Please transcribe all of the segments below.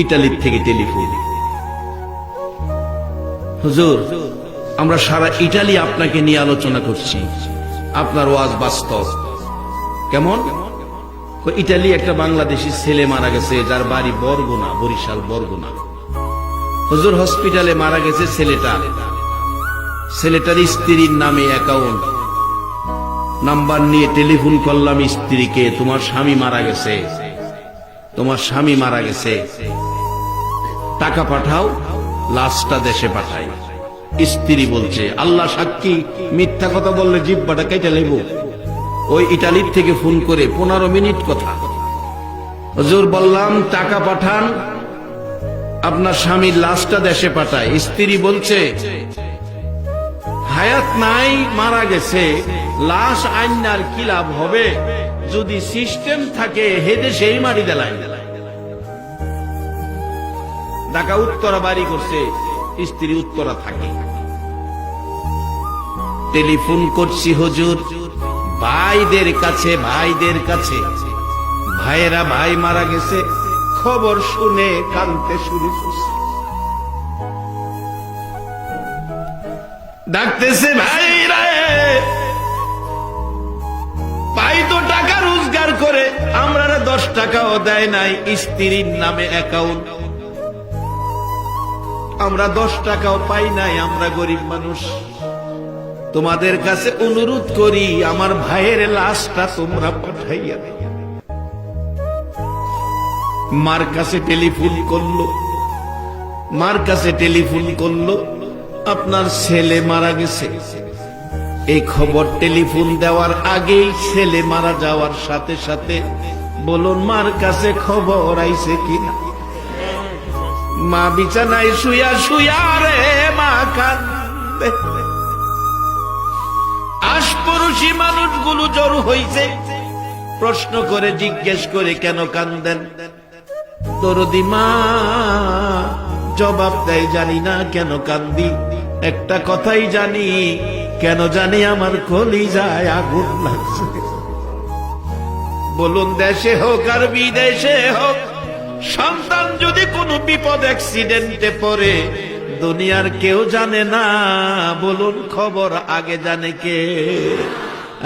ইটালির থেকে টেলিফোন, হুজুর আমরা সারা ইটালি আপনাকে নিয়ে আলোচনা করছি, আপনার ওয়াজ বাস্তব। কেমন? ইটালি একটা বাংলাদেশি ছেলে মারা গেছে, যার বাড়ি বরগুনা, বরিশাল বরগুনা। হুজুর হসপিটালে মারা গেছে ছেলেটার স্ত্রীর নামে অ্যাকাউন্ট নাম্বার নিয়ে টেলিফোন করলাম স্ত্রীকে, তোমার স্বামী মারা গেছে, টাকা পাঠাও, লাশটা দেশে পাঠাই। স্ত্রী বলছে, আল্লাহ সাক্ষী, মিথ্যা কথা বললে জিহ্বাটা কেটে নেব। ওই ইটালির থেকে ফোন করে 15 মিনিট কথা। হুজুর বললাম টাকা পাঠান, আপনার স্বামীর লাশটা দেশে পাঠায়। স্ত্রী বলছে, হায়াত নাই, মারা গেছে, লাশ আইনার কি লাভ হবে? যদি সিস্টেম থাকে হেদে সেই মারি দেলাই। ঢাকা উত্তরা বাড়ি করছে, স্ত্রী উত্তরা থাকে। টেলিফোন করছি হুজুর ভাইদের কাছে, ভাইয়েরা ভাই মারা গেছে, খবর শুনে কাঁদতে শুরু করছে। ডাকতেছে, ভাইরা ভাই তো টাকা রোজগার করে, আমরা 10 টাকাও দেয় নাই, স্ত্রীর নামে অ্যাকাউন্ট, আমরা 10 টাকাও পাই নাই, আমরা গরিব মানুষ। তোমাদের কাছে অনুরোধ করি আমার ভাইয়ের লাশটা তোমরা পাঠাইয়া দাও। মার কাছে টেলিফোন করলো, আপনার ছেলে মারা গেছে। এই খবর টেলিফোন দেওয়ার আগেই ছেলে মারা যাওয়ার সাথে সাথে বলুন মার কাছে খবর আইছে কিনা। মা বিছানায় শুয়া রে মা কান্দে। আশপড়শি মানুষগুলো জড়ো হইছে, প্রশ্ন করে জিজ্ঞেস করে কেন কান্দেন? দরদি মা জবাব দেয়, জানি না কেন কান্দি, একটা কথাই জানি, কেন জানি আমার কলিজায় আগুন লাগছে। বলুন দেশে হোক আর বিদেশে হোক, সন্তান যদি কোনো বিপদ অ্যাক্সিডেন্টে পড়ে, দুনিয়ার কেউ জানে না, বলুন খবর আগে জানে কে?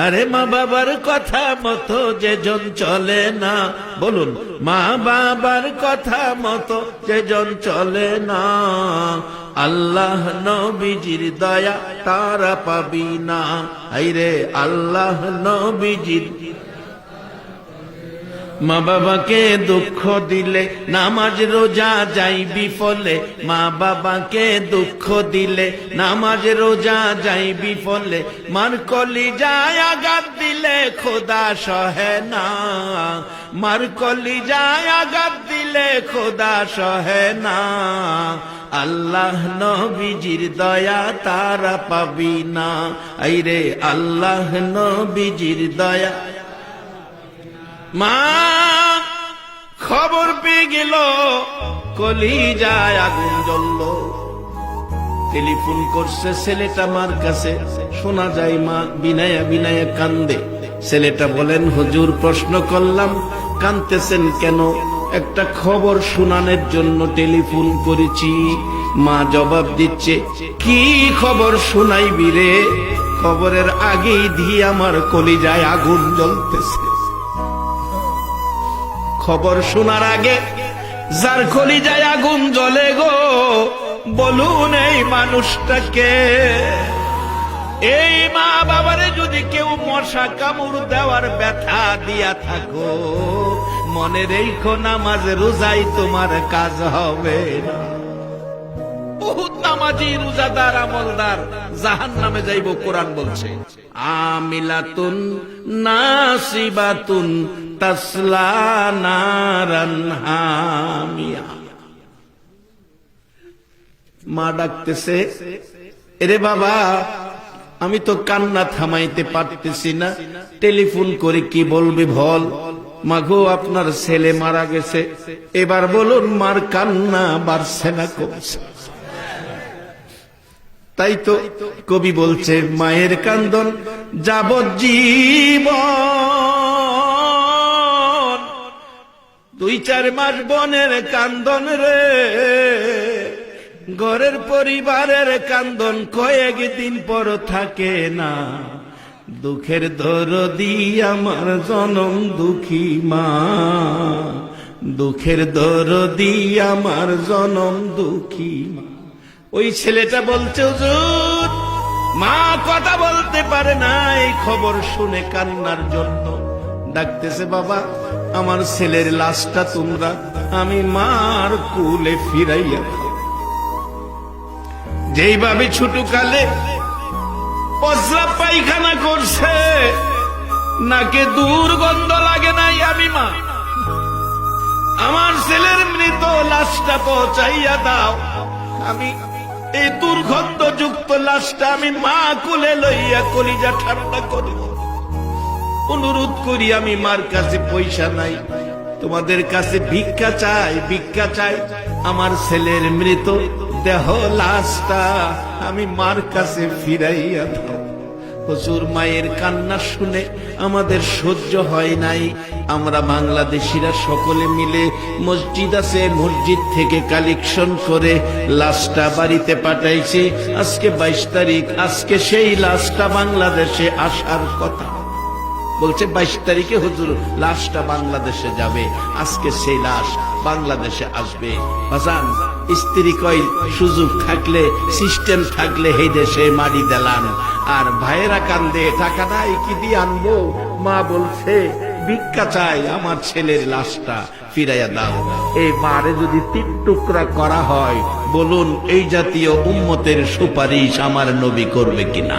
আরে মা বাবার কথা মতো যেজন চলে না, বলুন মা বাবার কথা মতো যেজন চলে না, আল্লাহ নবীজির দয়া তারা পাবি না। আইরে আল্লাহ নবীজির। মা বাবাকে দুঃখ দিলে নামাজ রোজা যাই বিফলে, মা বাবাকে দুঃখ দিলে নামাজ রোজা যাই বিফলে, মার কলিজায় আঘাত দিলে খোদা সহে না, মার কলিজায় আঘাত দিলে খোদা সহে না, আল্লাহ নবীজির দয়া তারা পাবি না। আইরে আল্লাহ নবীজির দয়া। মা খবর পেয়ে গেল, কলিজায় আগুন জ্বলল। টেলিফোন করছে ছেলেটা মার কাছে, শোনা যায় মা বিনায়া কান্দে। ছেলেটা বলেন, হুজুর প্রশ্ন করলাম কাঁদতেছেন কেন? একটা খবর শোনানোর জন্য টেলিফোন করেছি। মা জবাব দিচ্ছে, কি খবর শোনাইবি রে? খবরের আগেই দিয়ে আমার কলিজায় আগুন জ্বলতেছে। খবর শোনার আগে যার কলিজায় আগুন জ্বলে গো, বলুন এই মানুষটাকে। এই মা বাবারে যদি কেউ মশা কামড় দেওয়ার ব্যথা দিয়া থাকো, মনে রেখো নামাজ রোজাই তোমার কাজ হবে না। বহুত নামাজি রোজাদার আমলদার জাহান্নামে যাইব, কোরআন বলছে। আমিলাতুন নাসিবাতুন তাসলা নারান হামিয়া। মা ডাকতেছে, এরে বাবা আমি তো কান্না থামাইতে পারতেছি না, টেলিফোন করে কি বলবে বল। মাগো আপনার ছেলে মারা গেছে, এবার বলুন মার কান্না বাড়ছে না কমছে? তাই তো কবি বলছে, মায়ের কান্দন যাবজ্জীবন, 2-4 মাস বনের কান্দন রে, ঘরের পরিবারের কান্দন কয়েকদিন পর থাকে না। দুঃখের দরদি আমার জনম দুঃখী মা, দুঃখের দরদি আমার জনম দুঃখী মা। ওই ছেলেটা বলছে, হুজুর মা কথা বলতে পারে না, এই খবর শুনে কান্নার জন্য ডাকতেছে, বাবা আমার ছেলের লাশটা তোমরা আমি মার কুলে ফিরাইয়া দাও। যেইভাবে ছোটকালে প্রস্রাব পায়খানা করছে, নাকে দুর্গন্ধ লাগে নাই, আমি মা আমার ছেলের মৃত লাশটা পৌঁছাইয়া দাও। আমি এই দুর্গন্ধযুক্ত লাশটা আমি মা কোলে লইয়া কলিজা ঠান্ডা করিব। অনুরোধ করি, আমি মার কাছে পয়সা নাই, তোমাদের কাছে ভিক্ষা চাই, ভিক্ষা চাই। আমার ছেলের মৃত দেহ লাশটা আমি মার কাছে ফিরাইয়া দাও। হুজুর মায়ের কান্না শুনে আমাদের সহ্য হয় নাই। আমরা বাংলাদেশিরা সকলে মিলে মসজিদ আছে, মসজিদ থেকে কালেকশন করে লাশটা বাড়িতে পাঠাইছি। আজকে 22 তারিখ, আজকে সেই লাশটা বাংলাদেশে আসার কথা। বলছে 22 তারিখে হুজুর লাশটা বাংলাদেশে যাবে, আজকে সেই লাশ বাংলাদেশে আসবে। হাসান স্ত্রী কই, সুযোগ থাকলে সিস্টেম থাকলে এই দেশে মারি দিলাম। আর ভাইয়েরা কান্দে, টাকা নাই কি দিয়ে আনবো। মা বলছে ভিক্ষা চাই, আমার ছেলের লাশটা ফিরাইয়া দাও। এই মারে যদি 3 টুকরা করা হয়, বলুন এই জাতীয় উম্মতের সুপারিশ আমার নবী করবে কিনা?